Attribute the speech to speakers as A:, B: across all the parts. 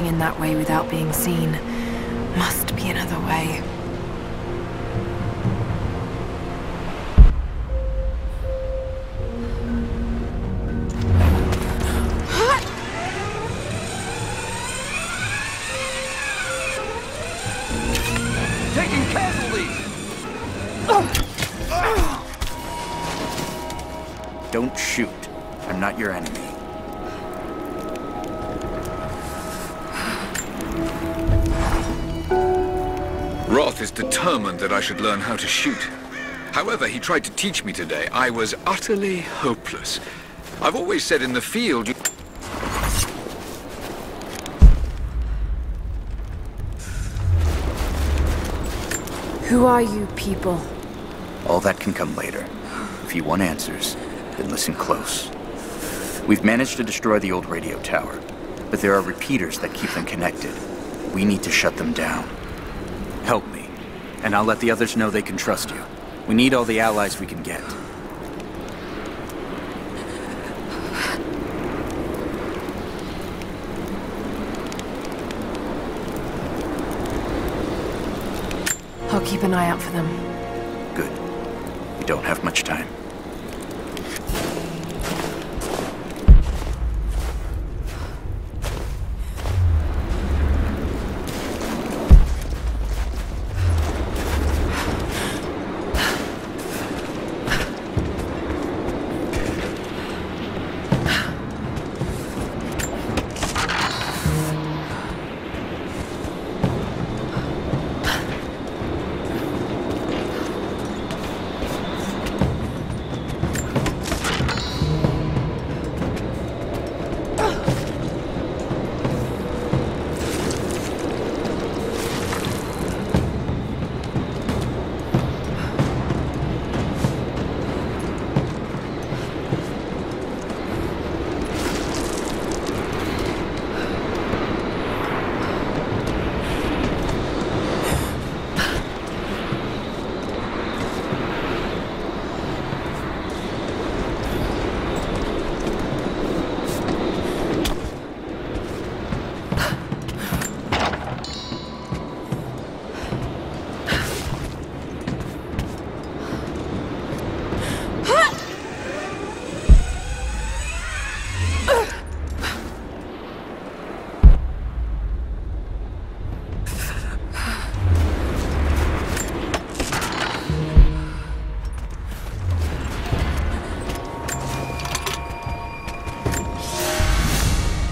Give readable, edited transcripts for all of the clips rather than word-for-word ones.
A: communicating in that way without being seen. Must be another way.
B: Taking casualties!
C: Don't shoot. I'm not your enemy.
B: Roth is determined that I should learn how to shoot. However, he tried to teach me today. I was utterly hopeless. I've always said in the field you...
A: Who are you people?
C: All that can come later. If you want answers, then listen close. We've managed to destroy the old radio tower, but there are repeaters that keep them connected. We need to shut them down. Help me, and I'll let the others know they can trust you. We need all the allies we can get.
A: I'll keep an eye out for them.
C: Good. We don't have much time.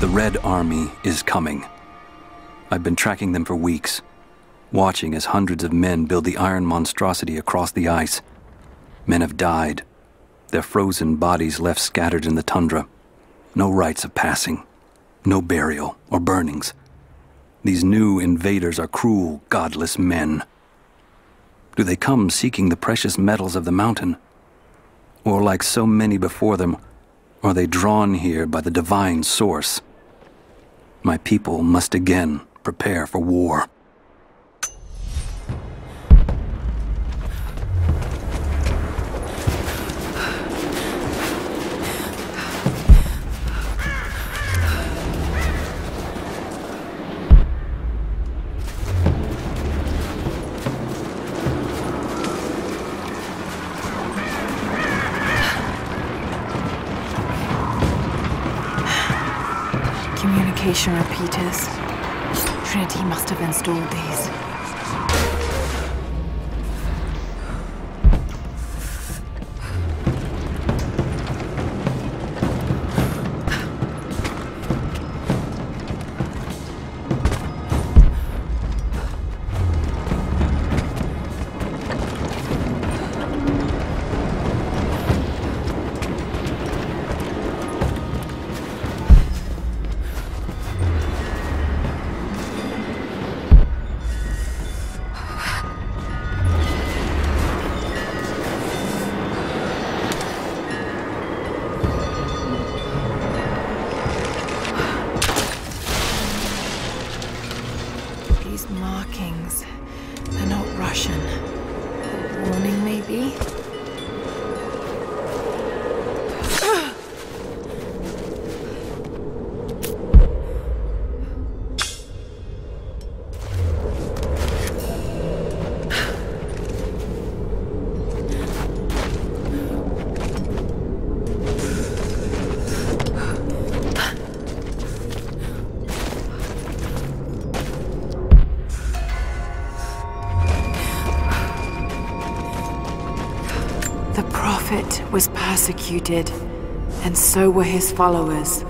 D: The Red Army is coming. I've been tracking them for weeks, watching as hundreds of men build the iron monstrosity across the ice. Men have died, their frozen bodies left scattered in the tundra. No rites of passing, no burial or burnings. These new invaders are cruel, godless men. Do they come seeking the precious metals of the mountain? Or like so many before them, are they drawn here by the divine source? My people must again prepare for war.
A: Communication repeaters. Trinity must have installed these. Prophet was persecuted, and so were his followers.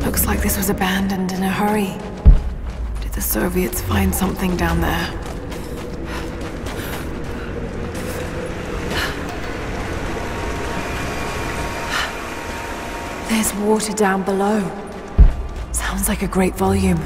A: Looks like this was abandoned in a hurry. Did the Soviets find something down there? There's water down below. Sounds like a great volume.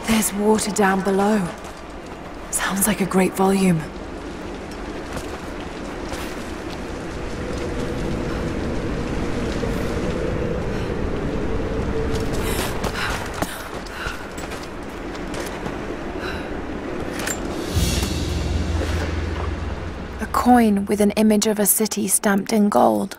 A: There's water down below. Sounds like a great volume. A coin with an image of a city stamped in gold.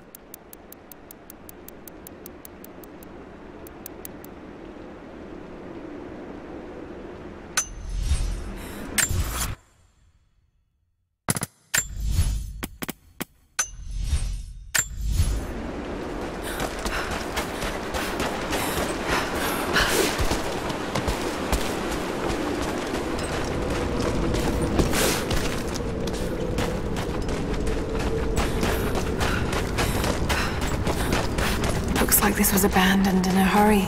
A: Looks like this was abandoned in a hurry.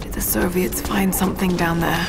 A: Did the Soviets find something down there?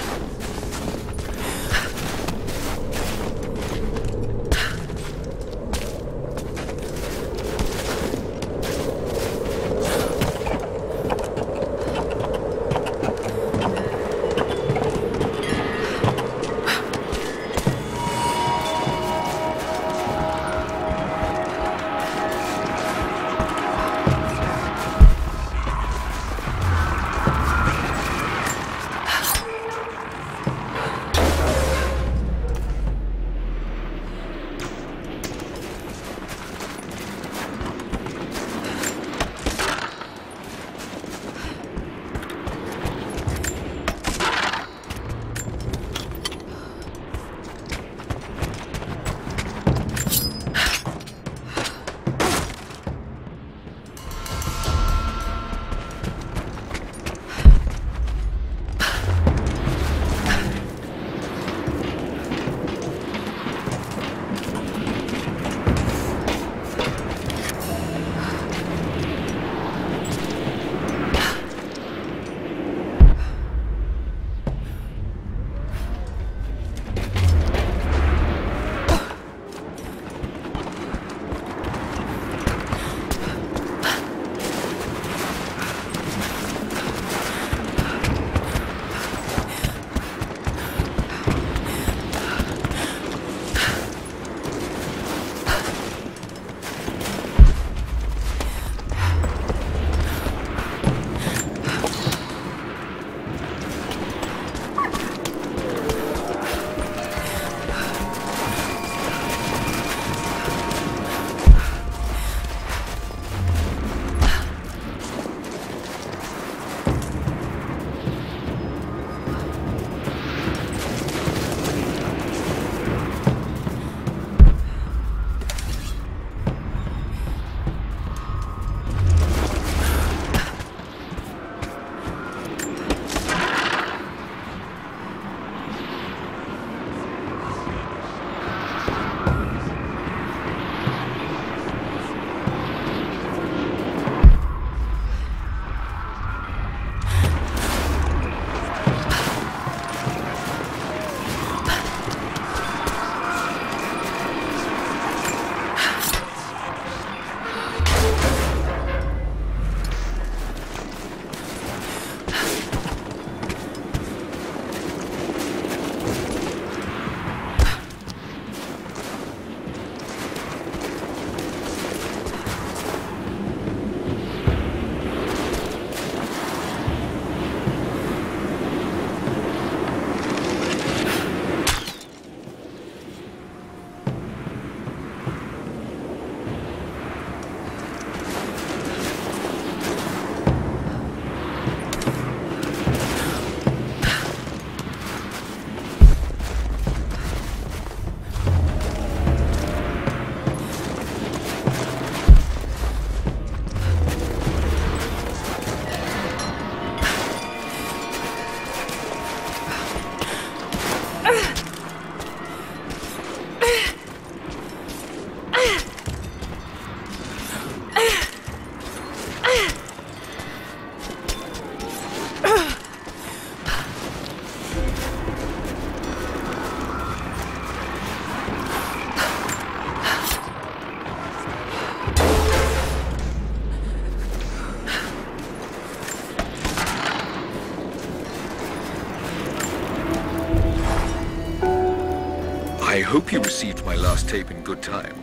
B: I hope you received my last tape in good time.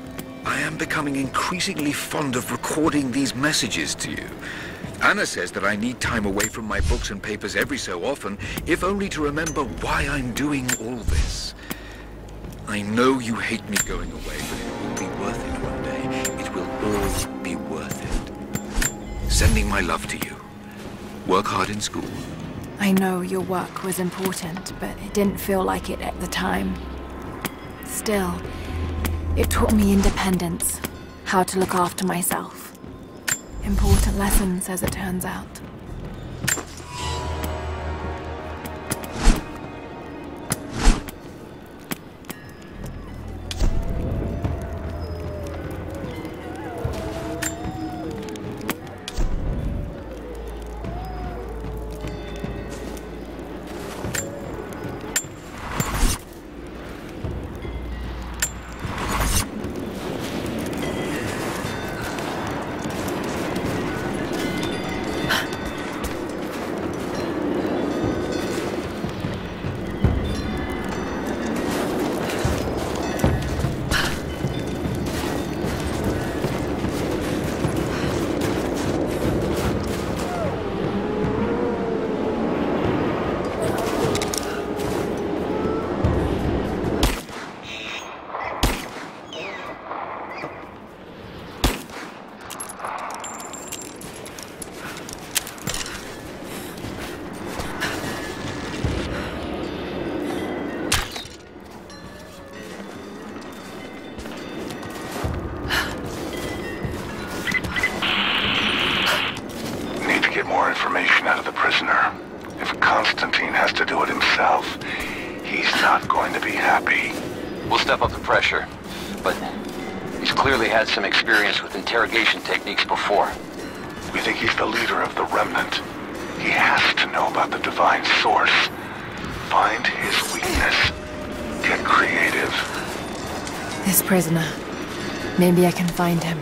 B: I am becoming increasingly fond of recording these messages to you. Anna says that I need time away from my books and papers every so often, if only to remember why I'm doing all this. I know you hate me going away, but it will be worth it one day. It will all be worth it. Sending my love to you. Work hard in school.
A: I know your work was important, but it didn't feel like it at the time. Still, it taught me independence, how to look after myself. Important lessons, as it turns out.
E: information out of the prisoner. If Konstantin has to do it himself, he's not going to be happy.
F: We'll step up the pressure, but he's clearly had some experience with interrogation techniques before.
E: We think he's the leader of the Remnant. He has to know about the divine source. Find his weakness. Get creative.
A: This prisoner. Maybe I can find him.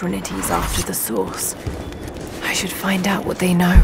A: Trinity's after the source. I should find out what they know.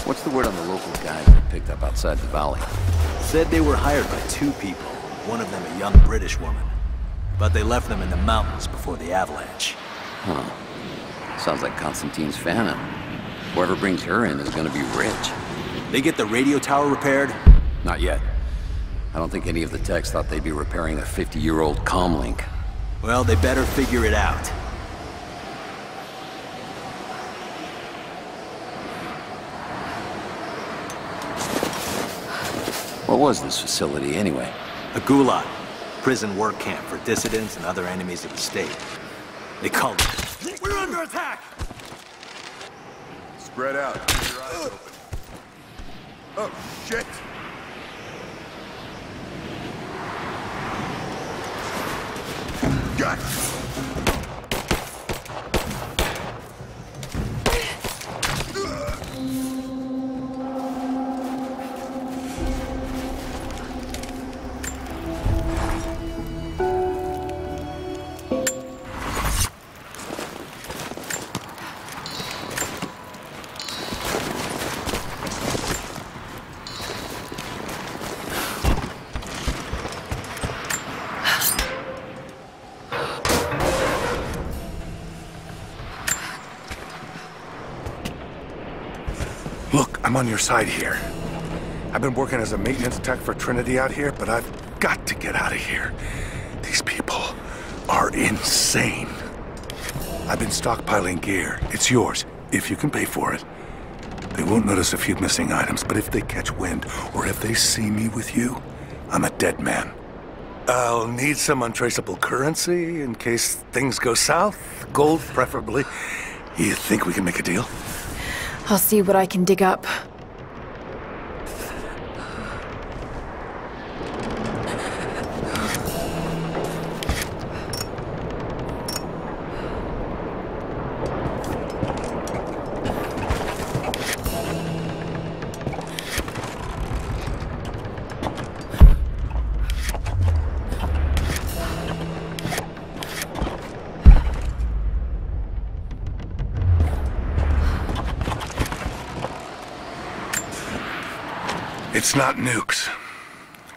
G: What's the word on the local guys that picked up outside the valley?
H: Said they were hired by 2 people, one of them a young British woman. But they left them in the mountains before the avalanche.
G: Huh. Sounds like Konstantin's famine. Whoever brings her in is gonna be rich.
H: They get the radio tower repaired?
G: Not yet. I don't think any of the techs thought they'd be repairing a 50-year-old comlink.
H: Well, they better figure it out.
G: What was this facility, anyway?
H: A gulag. Prison work camp for dissidents and other enemies of the state. They called it... We're under attack!
E: Spread out. Keep your eyes open. Oh, shit! Got it.
I: Look, I'm on your side here. I've been working as a maintenance tech for Trinity out here, but I've got to get out of here. These people are insane. I've been stockpiling gear. It's yours, if you can pay for it. They won't notice a few missing items, but if they catch wind, or if they see me with you, I'm a dead man. I'll need some untraceable currency in case things go south. Gold, preferably. You think we can make a deal?
A: I'll see what I can dig up.
I: It's not nukes.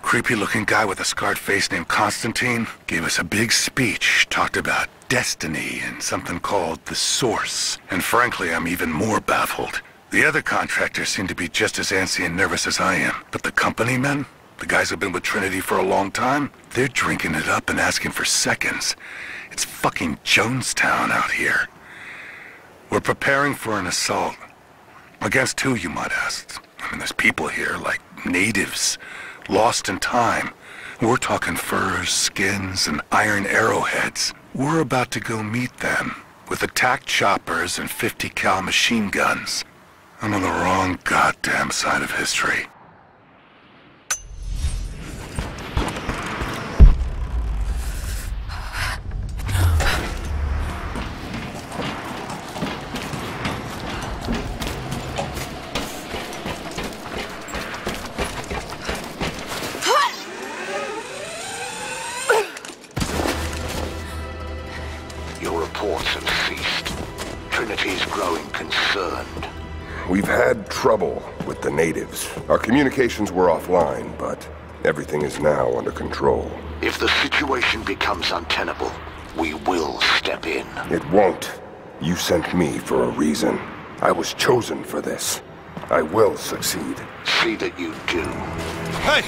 I: Creepy-looking guy with a scarred face named Konstantin gave us a big speech, talked about destiny and something called the Source. And frankly, I'm even more baffled. The other contractors seem to be just as antsy and nervous as I am. But the company men, the guys who've been with Trinity for a long time, they're drinking it up and asking for seconds. It's fucking Jonestown out here. We're preparing for an assault. Against who, you might ask? I mean, there's people here, like natives, lost in time. We're talking furs, skins, and iron arrowheads. We're about to go meet them, with attack choppers and 50 cal machine guns. I'm on the wrong goddamn side of history.
E: Your reports have ceased. Trinity's growing concerned.
J: We've had trouble with the natives. Our communications were offline, but everything is now under control.
E: If the situation becomes untenable, we will step in.
J: It won't. You sent me for a reason. I was chosen for this. I will succeed.
E: See that you do.
I: Hey!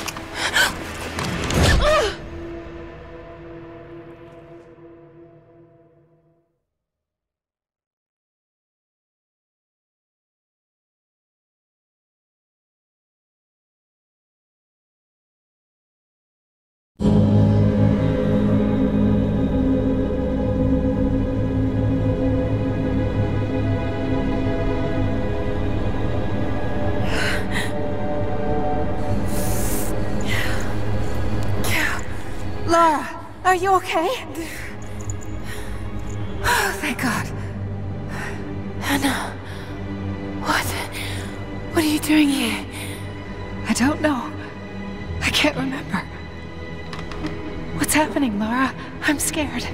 A: Lara, are you okay? Oh, thank God. Anna, what are you doing here?
K: I don't know. I can't remember. What's happening, Lara? I'm scared.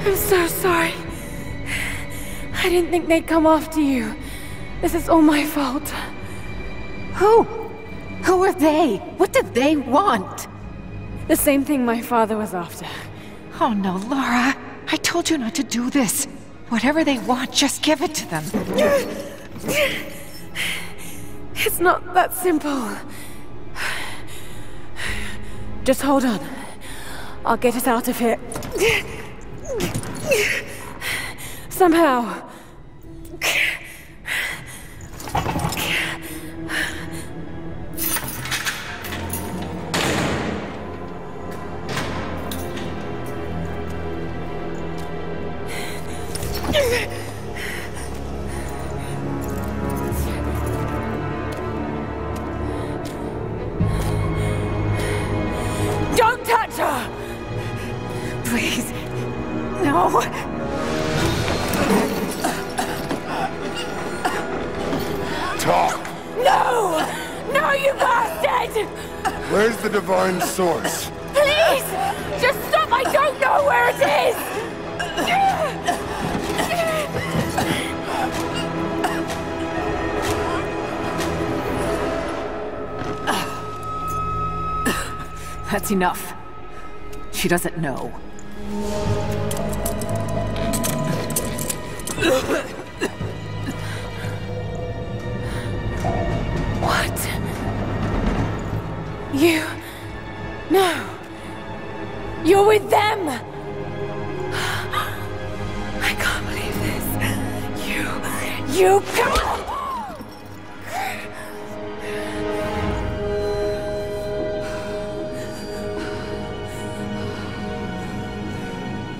A: I'm so sorry. I didn't think they'd come after you. This is all my fault.
K: Who? Who are they? What did they want?
A: The same thing my father was after.
K: Oh no, Lara. I told you not to do this. Whatever they want, just give it to them.
A: It's not that simple. Just hold on. I'll get us out of here. Somehow. Don't touch her!
K: Please. No.
J: Talk!
A: No! No, you bastard!
J: Where's the divine source?
A: Please! Just stop! I don't know where it is!
K: That's enough. She doesn't know.
A: What? You... No. You're with them! I can't believe this. You...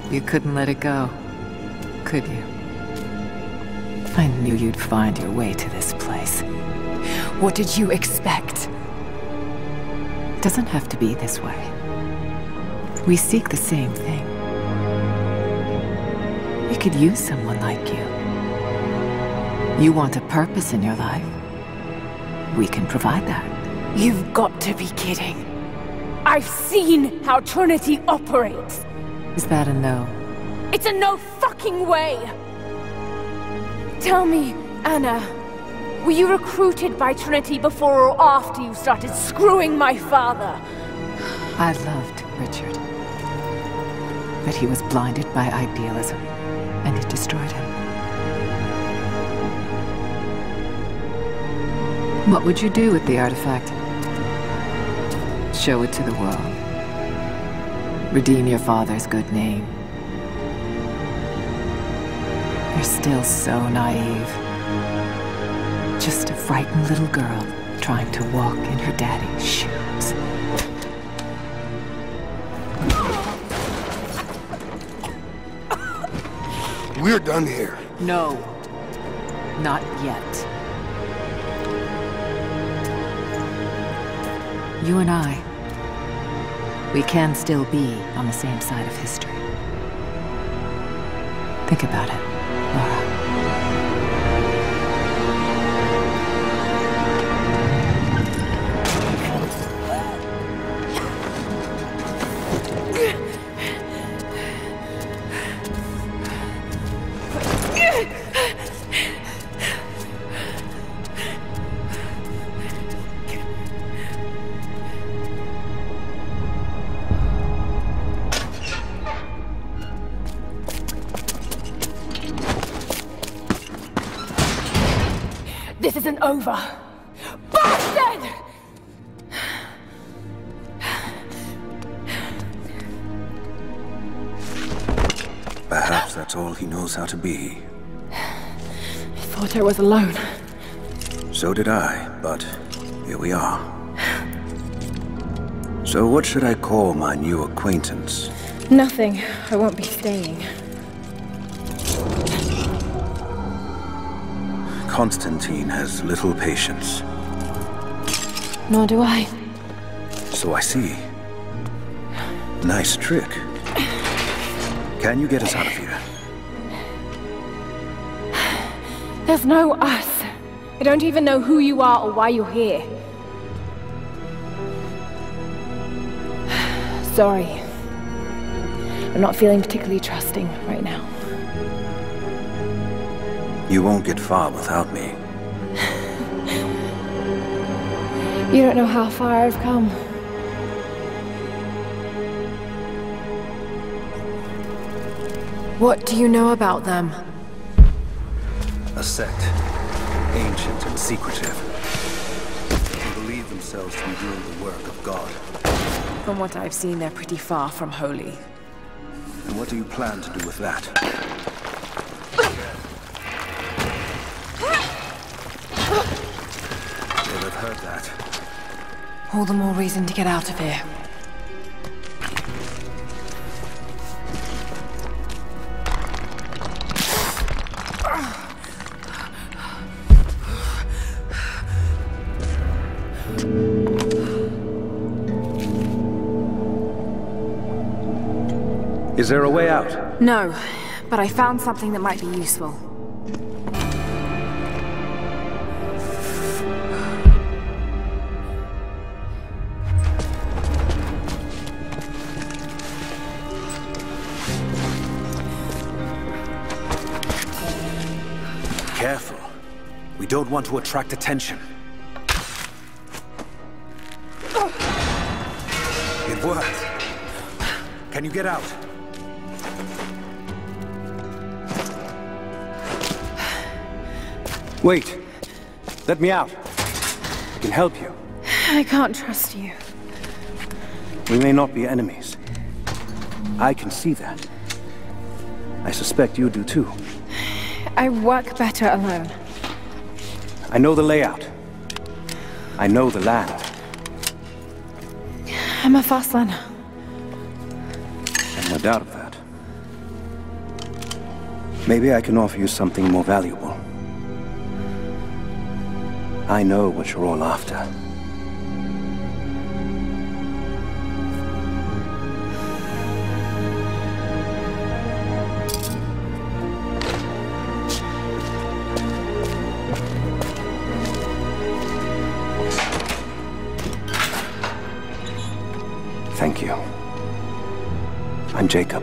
K: You couldn't let it go, could you? I knew you'd find your way to this place. What did you expect? It doesn't have to be this way. We seek the same thing. We could use someone like you. You want a purpose in your life. We can provide that.
A: You've got to be kidding. I've seen how Trinity operates.
K: Is that a no?
A: It's a no fucking way! Tell me, Anna, were you recruited by Trinity before or after you started screwing my father?
K: I loved Richard. that he was blinded by idealism, and it destroyed him. What would you do with the artifact? Show it to the world. Redeem your father's good name. You're still so naive. Just a frightened little girl trying to walk in her daddy's shoes.
J: We're done here.
K: No. Not yet. You and I, we can still be on the same side of history. Think about it, Lara.
A: This isn't over! Bastard!
L: Perhaps that's all he knows how to be.
A: I thought I was alone.
L: So did I, but here we are. So what should I call my new acquaintance?
A: Nothing. I won't be staying.
L: Konstantin has little patience.
A: Nor do I.
L: So I see. Nice trick. Can you get us out of here?
A: There's no us. I don't even know who you are or why you're here. Sorry. I'm not feeling particularly trusting right now.
L: You won't get far without me.
A: You don't know how far I've come.
K: What do you know about them?
L: A sect. Ancient and secretive. They believe themselves to be doing the work of God.
K: From what I've seen, they're pretty far from holy.
L: And what do you plan to do with that? They'll have heard that.
K: All the more reason to get out of here.
L: Is there a way out?
A: No, but I found something that might be useful.
L: Careful. We don't want to attract attention. It worked. Can you get out? Wait. Let me out. I can help you.
A: I can't trust you.
L: We may not be enemies. I can see that. I suspect you do too.
A: I work better alone.
L: I know the layout. I know the land.
A: I'm a fast learner.
L: No doubt of that. Maybe I can offer you something more valuable. I know what you're all after. Thank you. I'm Jacob.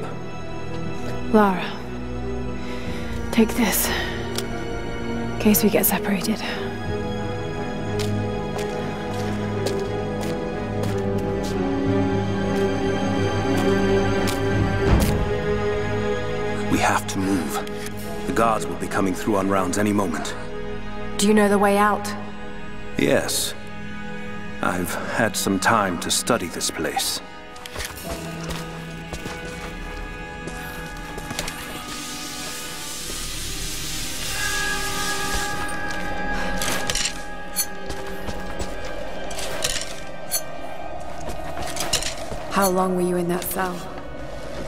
A: Lara. Take this. In case we get separated.
L: The guards will be coming through on rounds any moment.
A: Do you know the way out?
L: Yes. I've had some time to study this place.
A: How long were you in that cell?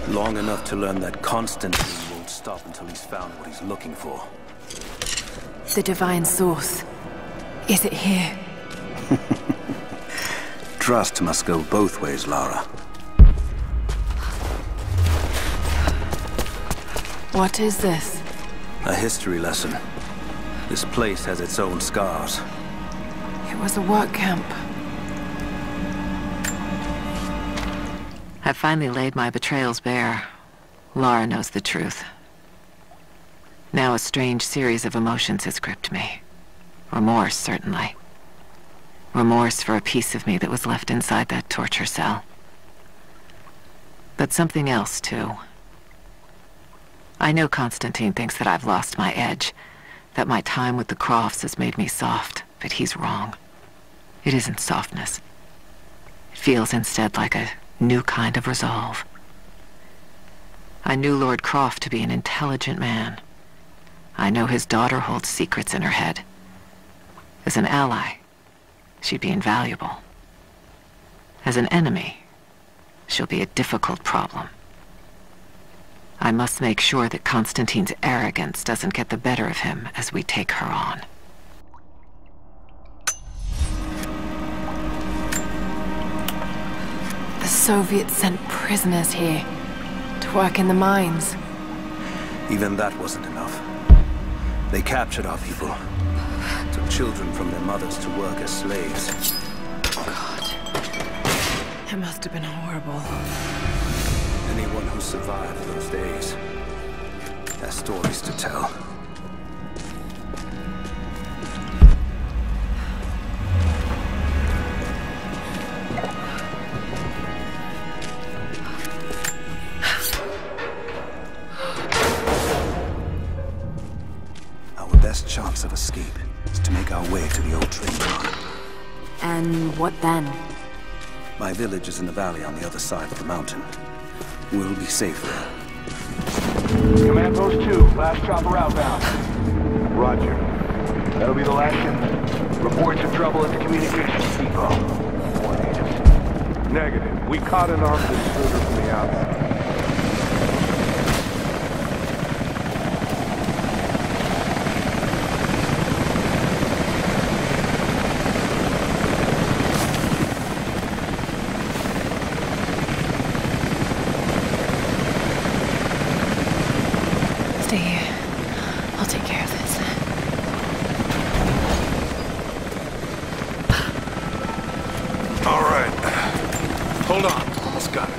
L: Long enough to learn that Konstantin won't stop until he's found what he's looking for.
A: The divine source. Is it here?
L: Trust must go both ways, Lara.
A: What is this?
L: A history lesson. This place has its own scars.
A: It was a work camp.
K: I've finally laid my betrayals bare. Lara knows the truth. Now a strange series of emotions has gripped me. Remorse, certainly. Remorse for a piece of me that was left inside that torture cell. But something else, too. I know Konstantin thinks that I've lost my edge, that my time with the Crofts has made me soft, but he's wrong. It isn't softness. It feels instead like a new kind of resolve. I knew Lord Croft to be an intelligent man. I know his daughter holds secrets in her head. As an ally, she'd be invaluable. As an enemy, she'll be a difficult problem. I must make sure that Konstantin's arrogance doesn't get the better of him as we take her on.
A: The Soviets sent prisoners here to work in the mines.
L: Even that wasn't enough. They captured our people, took children from their mothers to work as slaves.
A: God. It must have been horrible.
L: Anyone who survived those days has stories to tell. Our best chance of escape is to make our way to the old train line.
A: And what then?
L: My village is in the valley on the other side of the mountain. We'll be safe there.
E: Command Post 2, last chopper outbound. Roger. That'll be the last shipment. Reports of trouble at the communications depot. More natives.
I: Negative. We caught an armed intruder from the outside.
A: Stay here. I'll take care of this.
I: All right. Hold on. Almost got it.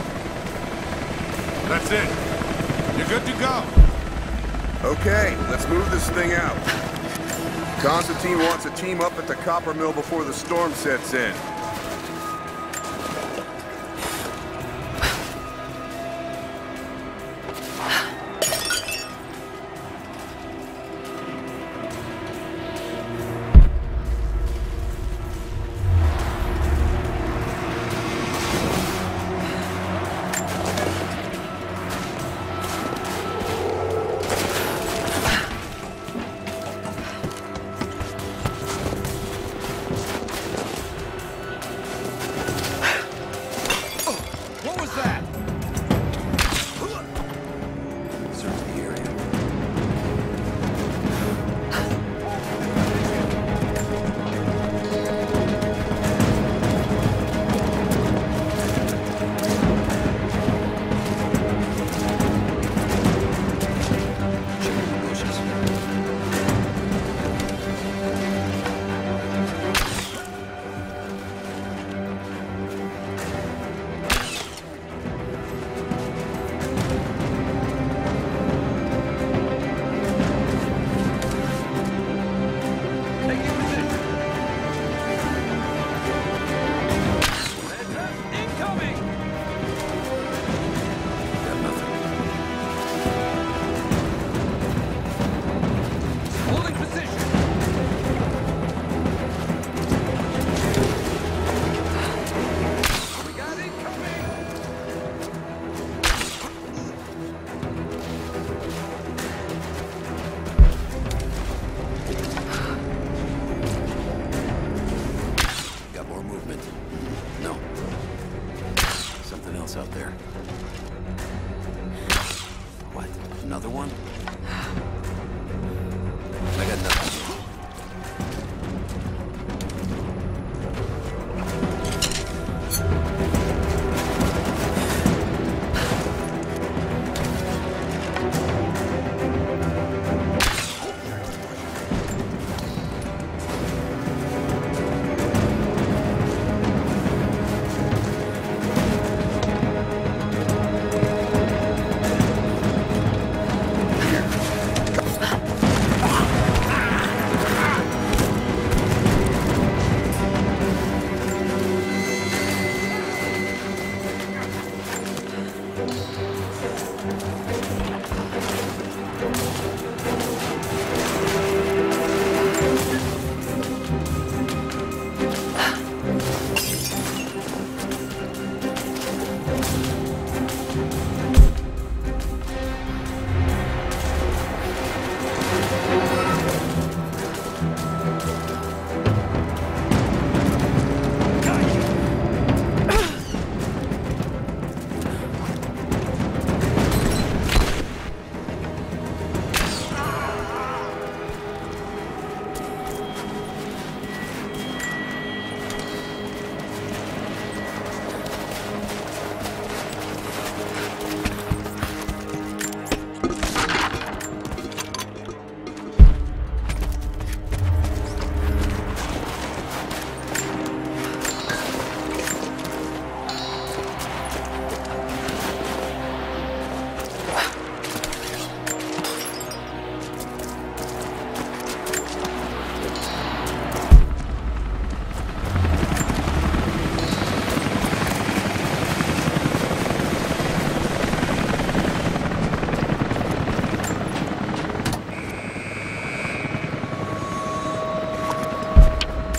I: That's it. You're good to go.
J: Okay, let's move this thing out. Constantine wants a team up at the copper mill before the storm sets in.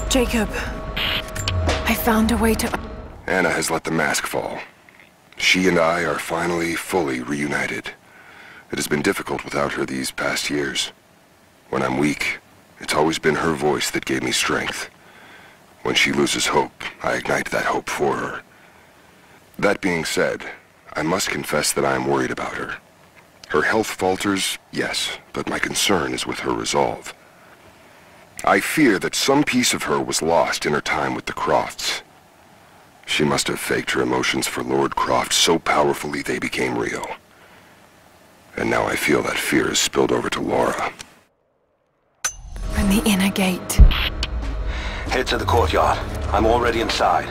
A: Jacob, I found a way to...
J: Anna has let the mask fall. She and I are finally fully reunited. It has been difficult without her these past years. When I'm weak, it's always been her voice that gave me strength. When she loses hope, I ignite that hope for her. That being said, I must confess that I am worried about her. Her health falters, yes, but my concern is with her resolve. I fear that some piece of her was lost in her time with the Crofts. She must have faked her emotions for Lord Croft so powerfully they became real. And now I feel that fear has spilled over to Lara.
A: From the inner gate.
L: Head to the courtyard. I'm already inside.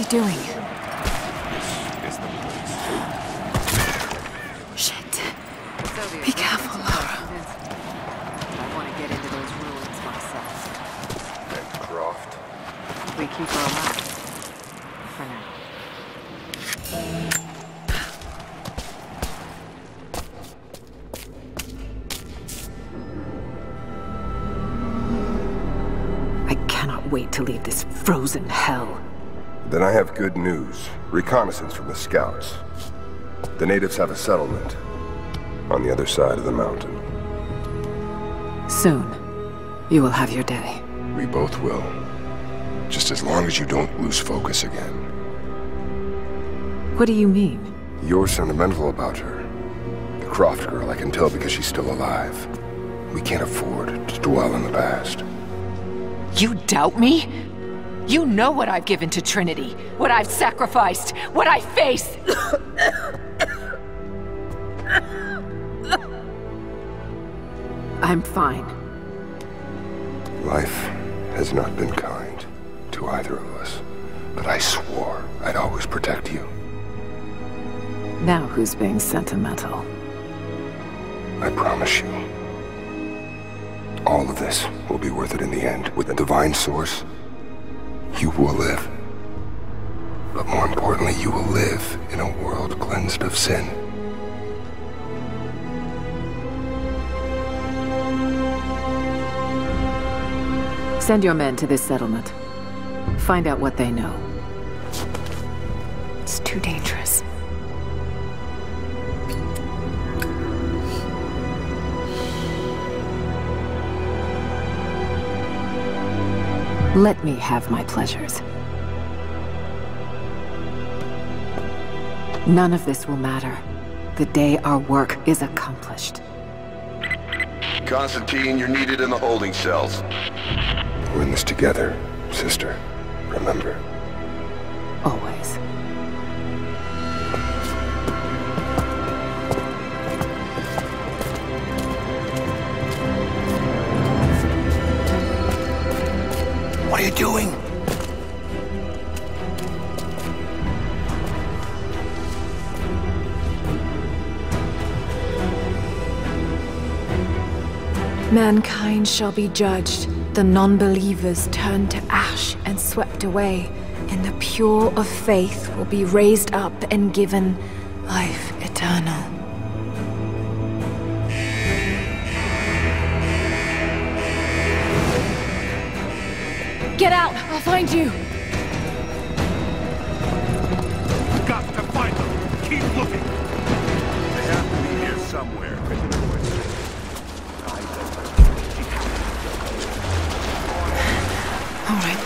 A: Doing? Shit. Be careful, Lara.
K: I want to get into those ruins myself.
J: And Croft?
K: We keep her alive. For now. I cannot wait to leave this frozen hell.
J: Then I have good news. Reconnaissance from the scouts. The natives have a settlement on the other side of the mountain.
K: Soon, you will have your day.
J: We both will. Just as long as you don't lose focus again.
K: What do you mean?
J: You're sentimental about her. The Croft girl, I can tell because she's still alive. We can't afford to dwell in the past.
M: You doubt me? You know what I've given to Trinity, what I've sacrificed, what I face!
K: I'm fine.
J: Life has not been kind to either of us, but I swore I'd always protect you.
K: Now who's being sentimental?
J: I promise you. All of this will be worth it in the end. With the divine source, you will live. But more importantly, you will live in a world cleansed of sin.
K: Send your men to this settlement. Find out what they know.
A: It's too dangerous.
K: Let me have my pleasures. None of this will matter the day our work is accomplished.
E: Constantine, you're needed in the holding cells.
J: We're in this together, sister. Remember.
K: Always.
I: What are you doing?
A: Mankind shall be judged, the non-believers turned to ash and swept away, and the pure of faith will be raised up and given life eternal. Get out! I'll find you!
I: We've got to find them! Keep looking! They have to be here somewhere.
A: All right.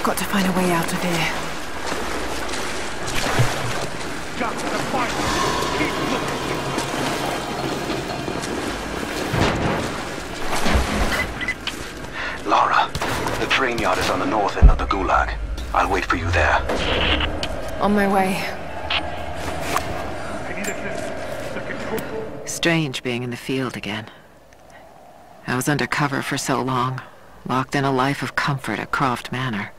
A: Got to find a way out of here.
I: Got to find them! Keep looking!
L: Lara, the
E: train yard is on the north end of the Gulag. I'll wait for you there.
A: On my way.
K: Strange being in the field again. I was undercover for so long, locked in a life of comfort at Croft Manor.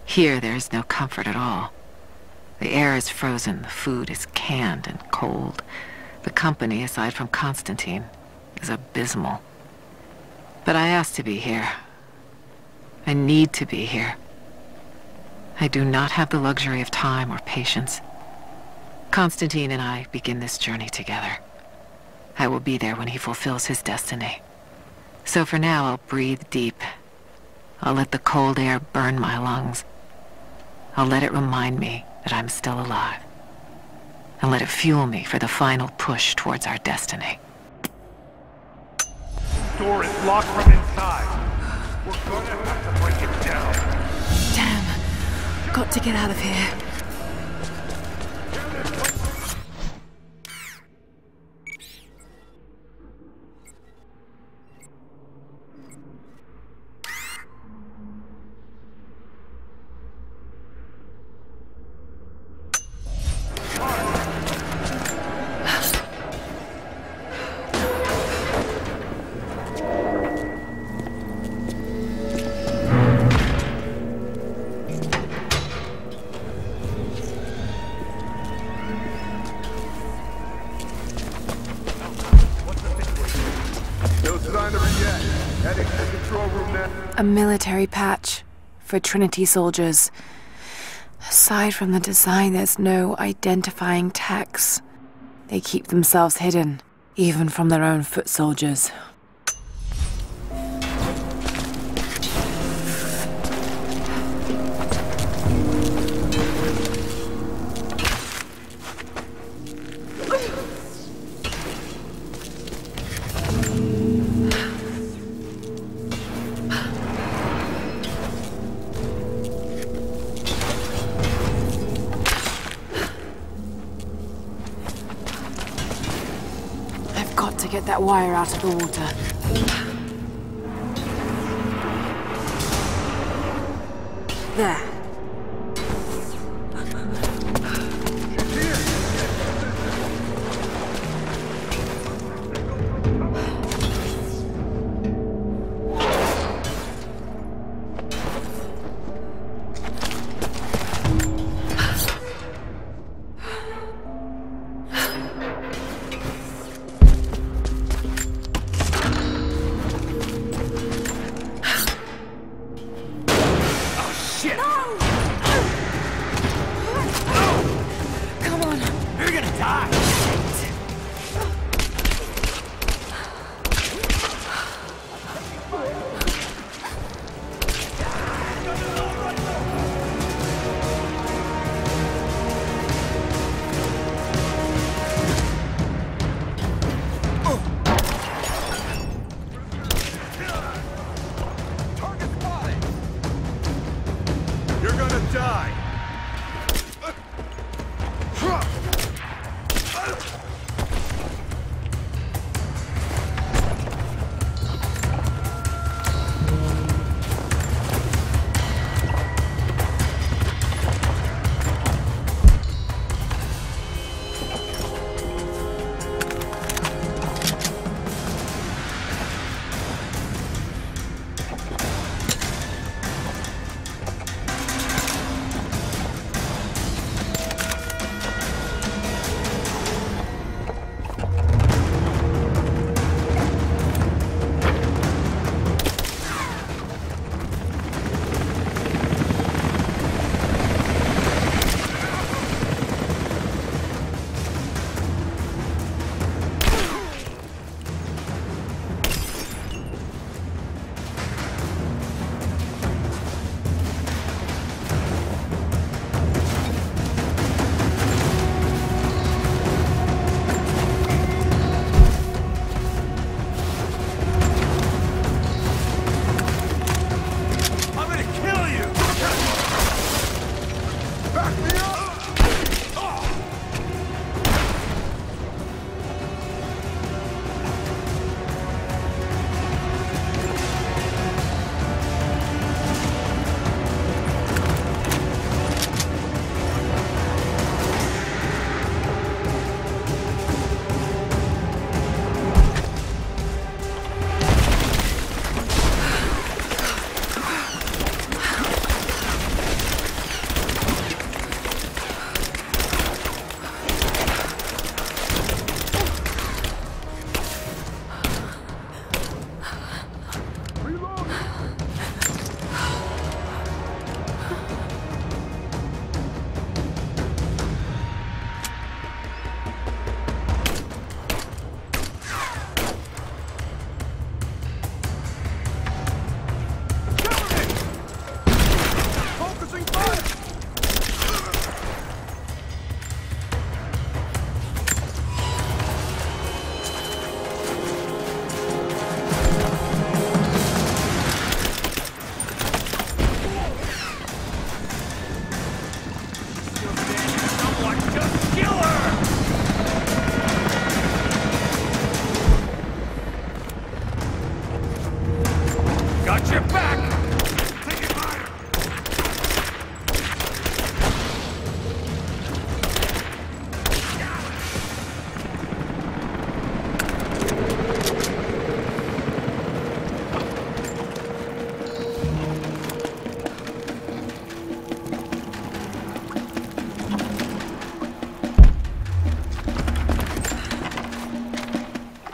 K: Here there is no comfort at all. The air is frozen, the food is canned and cold. The company, aside from Konstantin, is abysmal. But I asked to be here. I need to be here. I do not have the luxury of time or patience. Konstantin and I begin this journey together. I will be there when he fulfills his destiny. So for now, I'll breathe deep. I'll let the cold air burn my lungs. I'll let it remind me that I'm still alive. And let it fuel me for the final push towards our destiny.
I: Door is locked from inside. We're gonna have to break it down.
A: Damn. Got to get out of here. A military patch for Trinity soldiers. Aside from the design, there's no identifying tags. They keep themselves hidden, even from their own foot soldiers. Get that wire out of the water. There.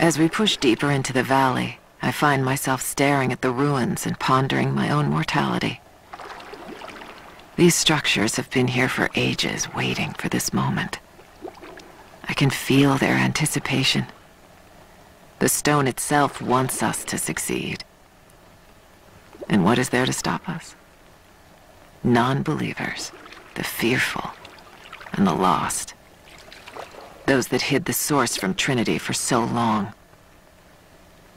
K: As we push deeper into the valley, I find myself staring at the ruins and pondering my own mortality. These structures have been here for ages, waiting for this moment. I can feel their anticipation. The stone itself wants us to succeed. And what is there to stop us? Non-believers, the fearful, and the lost. Those that hid the source from Trinity for so long.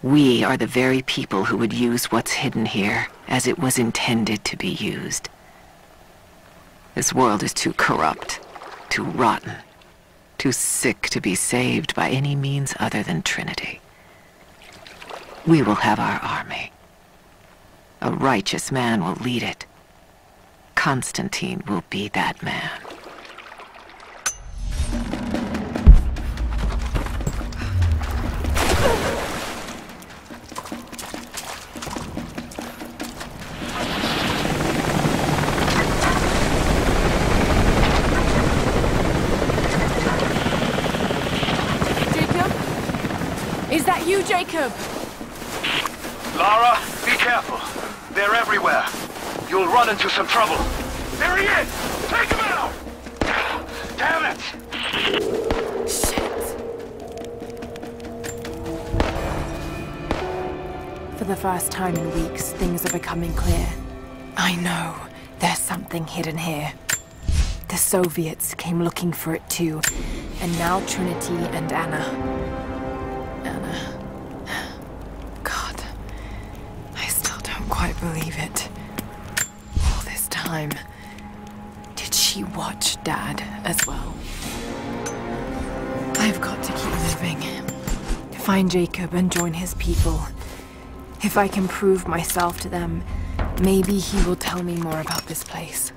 K: We are the very people who would use what's hidden here as it was intended to be used. This world is too corrupt, too rotten, too sick to be saved by any means other than Trinity. We will have our army. A righteous man will lead it. Constantine will be that man.
A: Jacob!
E: Lara, be careful. They're everywhere. You'll run into some trouble. There he is! Take him out! Damn it!
A: Shit. For the first time in weeks, things are becoming clear. I know. There's something hidden here. The Soviets came looking for it too. And now Trinity and Anna.
K: Quite believe it. All this time.
A: Did she watch Dad as well? I've got to keep moving. Find Jacob and join his people. If I can prove myself to them, maybe he will tell me more about this place.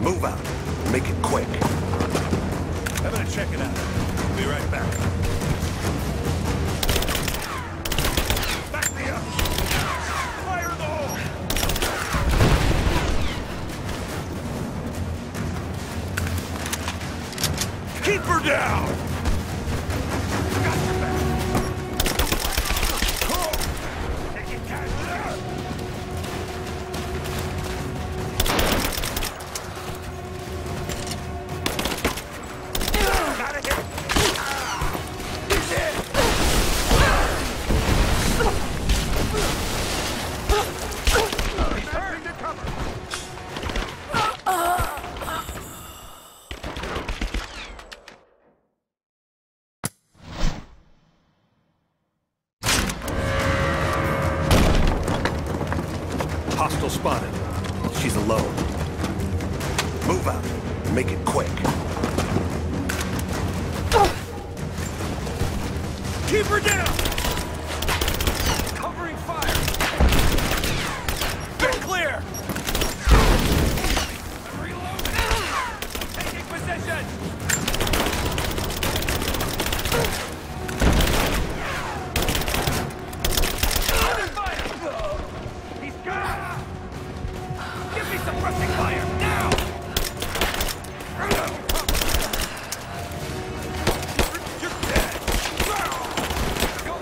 I: Move out. Make it quick.
L: I'm gonna check it out. Be right back.
I: Back me up! Fire in the hole! Keep her down! Got your back! Take it down there! Got it! He's in! He's turning to cover! Hostile spotted. She's alone. Move out. Make it quick. Keep her down! Covering fire! Get clear! Reloading! Taking position! Under fire! He's gone! Give me suppressing fire, now! You're dead! Go on!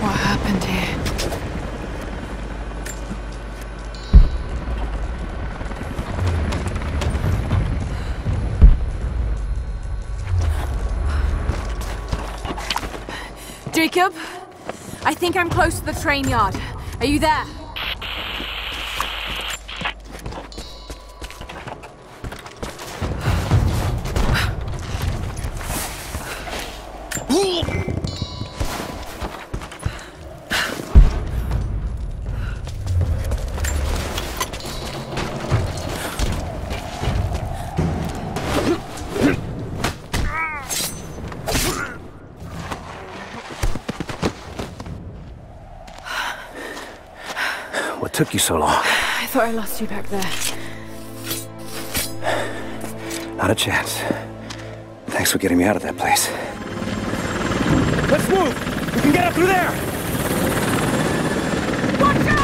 A: What happened here? Jacob? I think I'm close to the train yard. Are you there?
L: What took you so long?
A: I thought I lost you back there.
L: Not a chance. Thanks for getting me out of that place. Let's move! We can get up through there!
A: Watch out!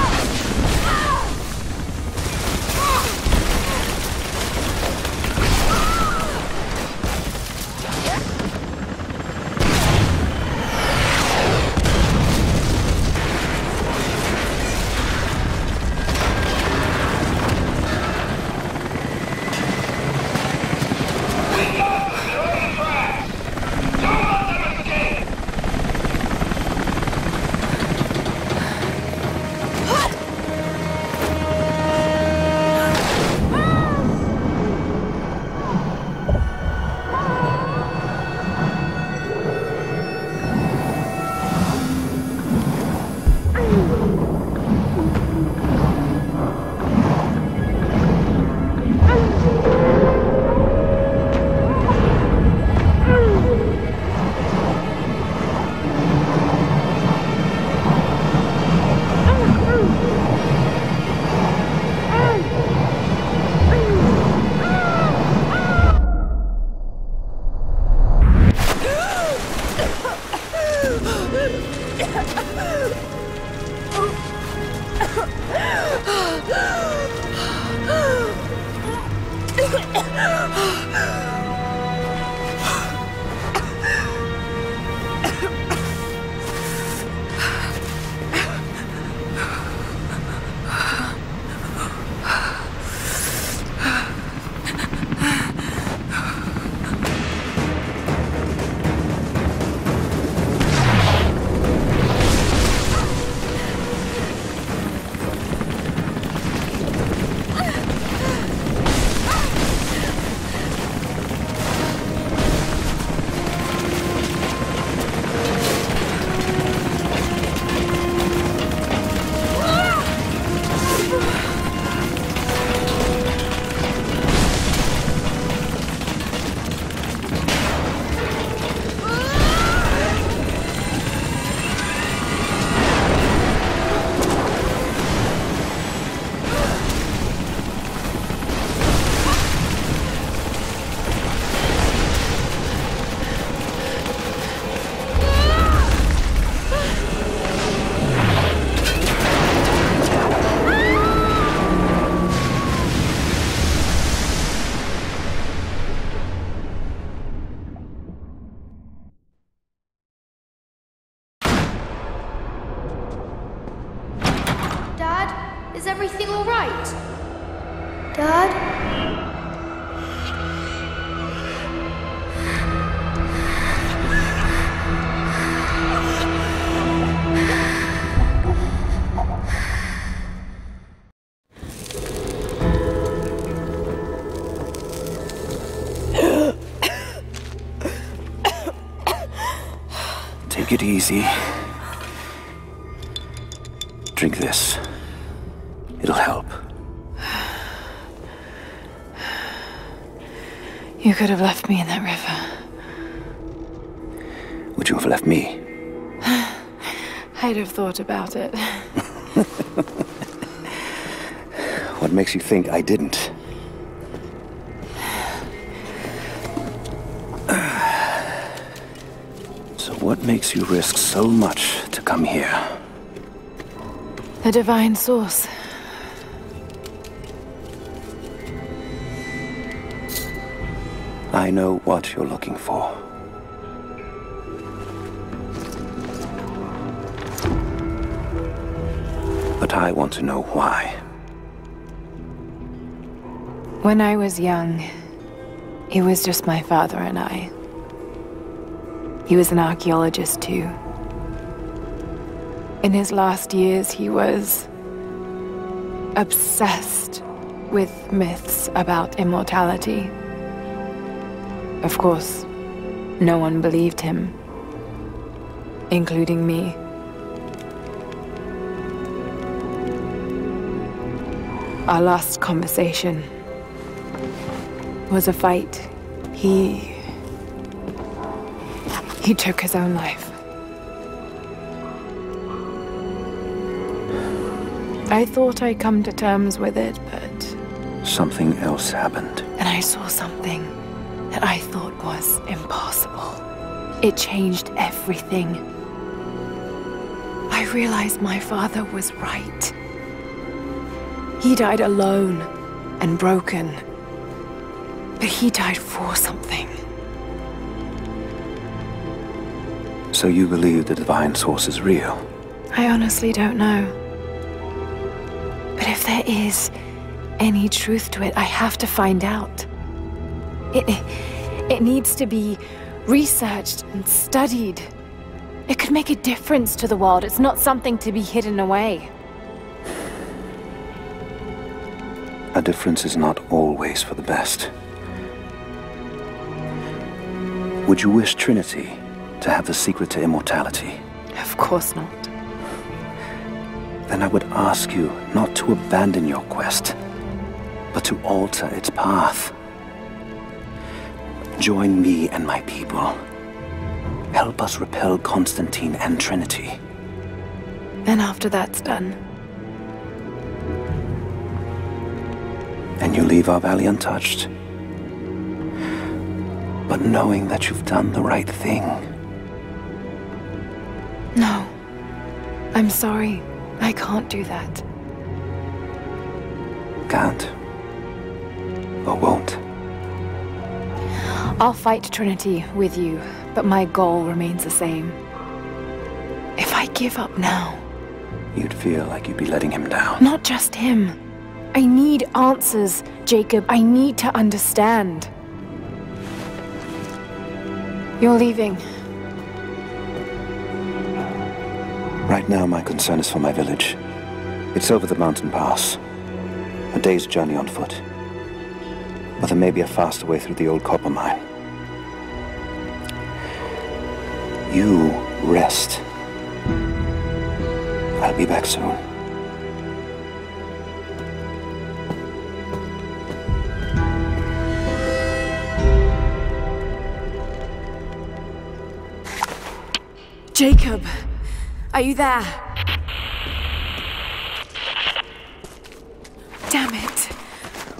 N: Is everything all right? Dad?
C: Take it easy. Drink this. It'll help.
K: You could have left me in that river.
C: Would you have left me?
K: I'd have thought about it.
C: What makes you think I didn't? So what makes you risk so much to come here?
K: The divine source.
C: I know what you're looking for. But I want to know why.
K: When I was young, it was just my father and I. He was an archaeologist too. In his last years, he was obsessed with myths about immortality. Of course, no one believed him, including me. Our last conversation was a fight. He took his own life. I thought I'd come to terms with it, but...
C: Something else happened.
K: And I saw something that I thought was impossible. It changed everything. I realized my father was right. He died alone and broken. But he died for something.
C: So you believe the divine source is real?
K: I honestly don't know. But if there is any truth to it, I have to find out. It needs to be researched and studied. It could make a difference to the world. It's not something to be hidden away.
C: A difference is not always for the best. Would you wish Trinity to have the secret to immortality?
K: Of course not.
C: Then I would ask you not to abandon your quest, but to alter its path. Join me and my people. Help us repel Konstantin and Trinity.
K: Then after that's done...
C: And you leave our valley untouched. But knowing that you've done the right thing.
K: No. I'm sorry. I can't do that.
C: Can't. Or won't.
A: I'll fight Trinity with you, but my goal remains the same. If I give up now...
L: You'd feel like you'd be letting him down.
A: Not just him. I need answers, Jacob. I need to understand. You're leaving.
L: Right now, my concern is for my village. It's over the mountain pass. A day's journey on foot. But there may be a faster way through the old copper mine. You rest. I'll be back soon.
A: Jacob, are you there? Damn it.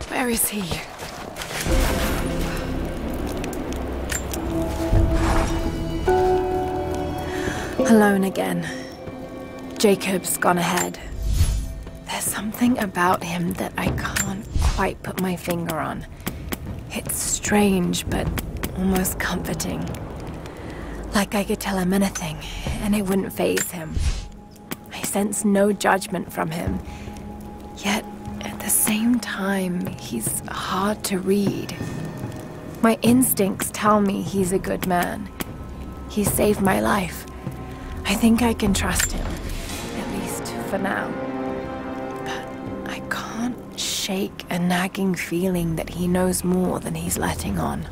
A: Where is he? Alone again. Jacob's gone ahead. There's something about him that I can't quite put my finger on. It's strange, but almost comforting. Like I could tell him anything, and it wouldn't faze him. I sense no judgment from him. Yet, at the same time, he's hard to read. My instincts tell me he's a good man. He saved my life. I think I can trust him, at least for now. But I can't shake a nagging feeling that he knows more than he's letting on.